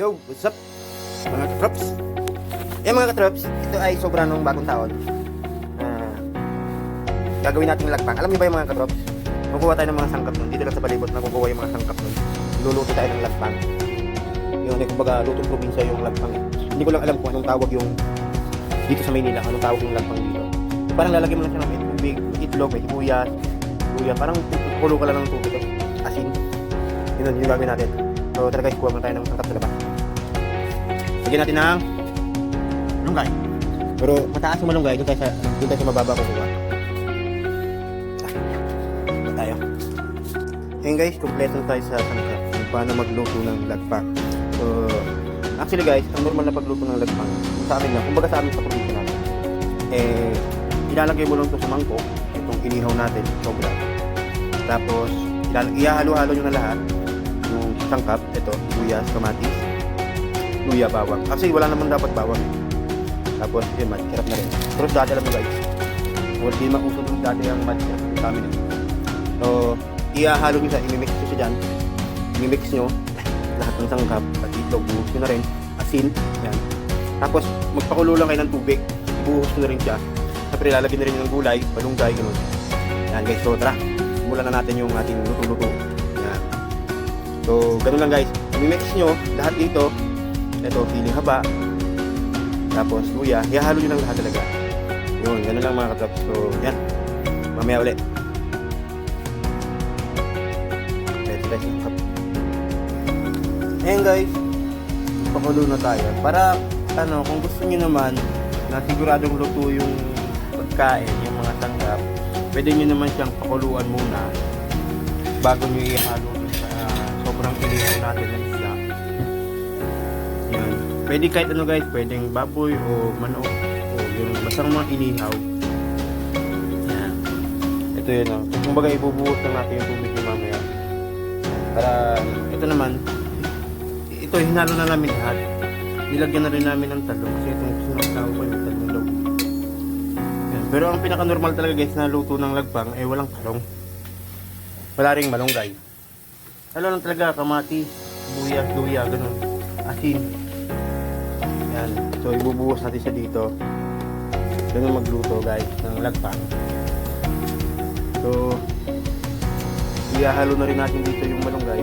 Yo, what's up mga katrops? Mga katrops, ito ay sobra nung bagong taon. Gagawin nating lagpang. Alam niyo ba yung mga katrops? Magkukuha tayo ng mga sangkap nun. Dito lang sa palibot nakukuha yung mga sangkap nun. Luluto tayo ng lagpang. Yung kumbaga lutong probinsya yung lagpang. Hindi ko lang alam kung anong tawag yung dito sa Maynila, anong tawag yung lagpang dito. Parang lalagyan mo lang siya ng tubig, itlog, may sibuyas, luya, parang kulo ka lang ng tubig, asin. Yun yung gagawin natin. So tara guys, kuha muna tayo ng sangkap sa labas. Lagyan natin ng malunggay. Pero mataas yung malunggay, doon tayo sa mababa kukuha. Tayo. Ayun guys, kompleto tayo sa sangkap kung paano magluto ng lagpang. So actually guys, ang normal na pagluto ng lagpang sa amin lang, kumbaga sa amin sa probinsya natin, ilalagay mo lang ito sa mangkok, itong inihaw natin, sobra. Tapos ihalo-halo nyo na lahat yung sangkap, ito, sibuyas, kamatis, luya, bawang. Actually wala naman dapat bawang. Tapos yun, masarap na rin. Pero dati alam mo guys, wala din mausod yung dati ang masarap yung kami nyo. So ihalo nyo siya, imimix nyo siya dyan, imimix nyo lahat ng sangkap, at itlog, buhos nyo na rin, asin, yan. Tapos magpakulo lang kayo ng tubig, ibuhos nyo na rin siya. Siyempre lalagyan na rin ng gulay, malunggay, gano'n. Yan guys, so tara, simulan na natin yung ating luto-luto. Yan. So gano'n lang guys, imimix nyo lahat dito, ito, piling haba, tapos luya, ihalo nyo lang lahat talaga. Yun, gano'n lang mga katrops. So yan, mamaya ulit. Let's cook. Ayan guys, pakulo na tayo. Para kung gusto niyo naman na siguradong luto yung pagkain, yung mga tanggap, pwede niyo naman siyang pakuluan muna bago niyo ihalo sa sobrang inihaw natin ng isda. Yan. Pwede kahit ano guys, pwedeng baboy o manok o yung basang mga inihaw. Yan. Ito yun. Kumbaga ibubuhos lang natin yung tubig niya mamaya. Para ito naman, ito hinalo na namin lahat. Nilagyan na rin namin ng talong kasi itong sinasawag ko yung talong daw. Yan. Pero ang pinaka-normal talaga guys na luto ng lagpang ay walang talong. Wala ring malunggay. Ano lang talaga, kamatis, sibuyas, luya, ganun. Asin. Yan. So ibubuhos natin siya dito. Ganun magluto guys ng lagpang. So ihahalo na rin natin dito yung malunggay.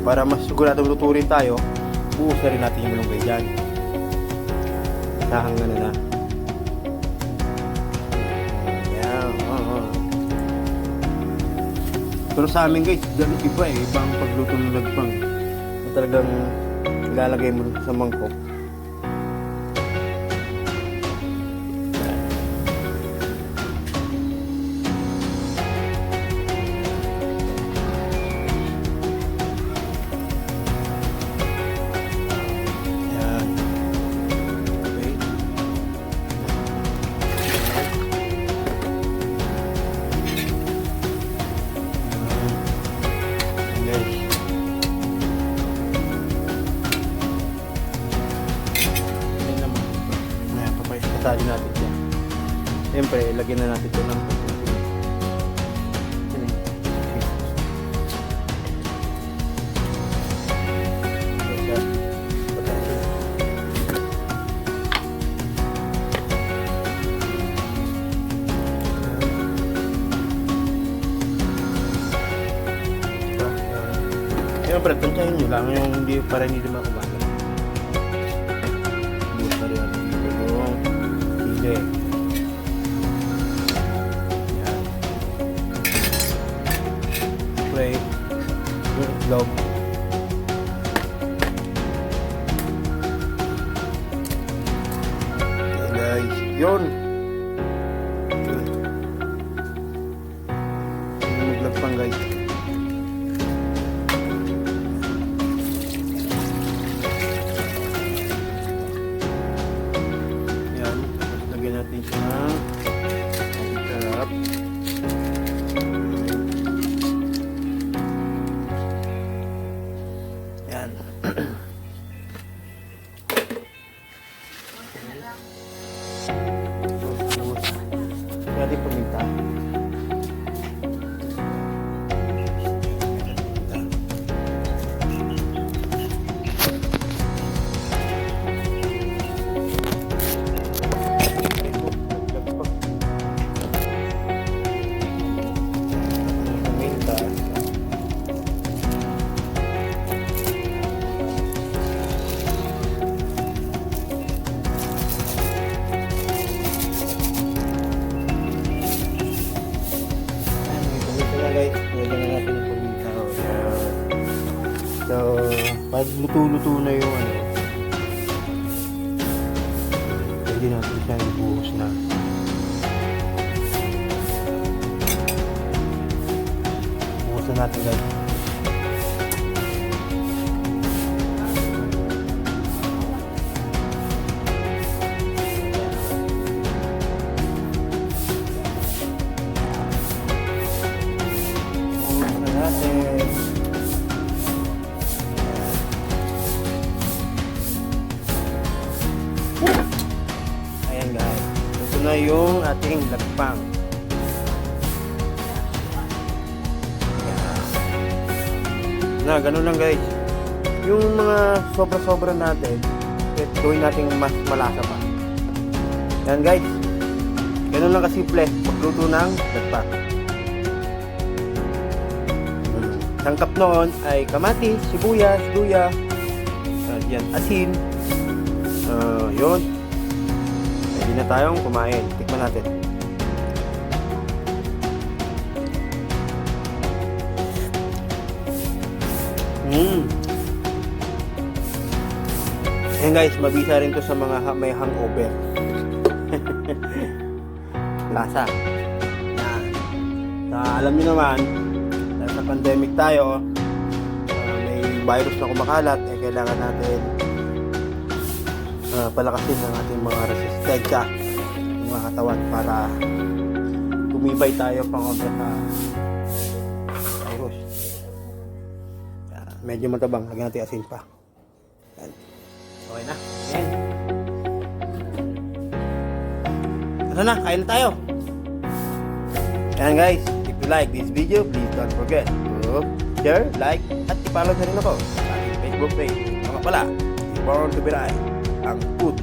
Para mas siguradong luto rin tayo, buhos na rin natin yung malunggay dyan. Sahang na. Ayan. Pero sa amin guys, ganun iba ibang pagluto ng lagpang. Talagang ilalagay mo sa mangkok. Sali natin yan. Siyempre, lagyan na natin ito ng siyempre, tansyahin nyo lang yung hindi para hindi naman kumain. Buos na rin natin dito yung sili. Yan. Spray. Yung itlog. Yan guys. Yun. Maglagpang guys. Natin siya sarap. Yan. Pwede paminta. pag luto-luto na yung ano, pwede natin siya ibuhos na. Buhos na natin guys. Buhos na natin. Ayan guys, ito na yung ating lagpang. Na, ganun lang guys. Yung mga sobra-sobra natin, gawin natin mas malasa pa. Yan guys, ganun lang kasimple magluto ng lagpang. Sangkap noon ay kamatis, sibuyas, luya, yan, asin. Yun. Pwede na tayong kumain. Tikman natin. Ayan guys, mabisa rin to sa mga may hangover. Lasa. Yan. Alam niyo naman, dahil sa pandemic tayo, may virus na kumakalat, kailangan natin palakasin ng ating mga resistensya ng mga katawan para tumibay tayo pangontra sa virus. Medyo matabang, lagyan natin asin pa. Yan. Okay na. Yan. Ano na, kain na tayo. Yan guys, if you like this video, please don't forget to share, like, at i-follow na rin ako sa aking Facebook page. Mga pala, si Born to be Right, ang food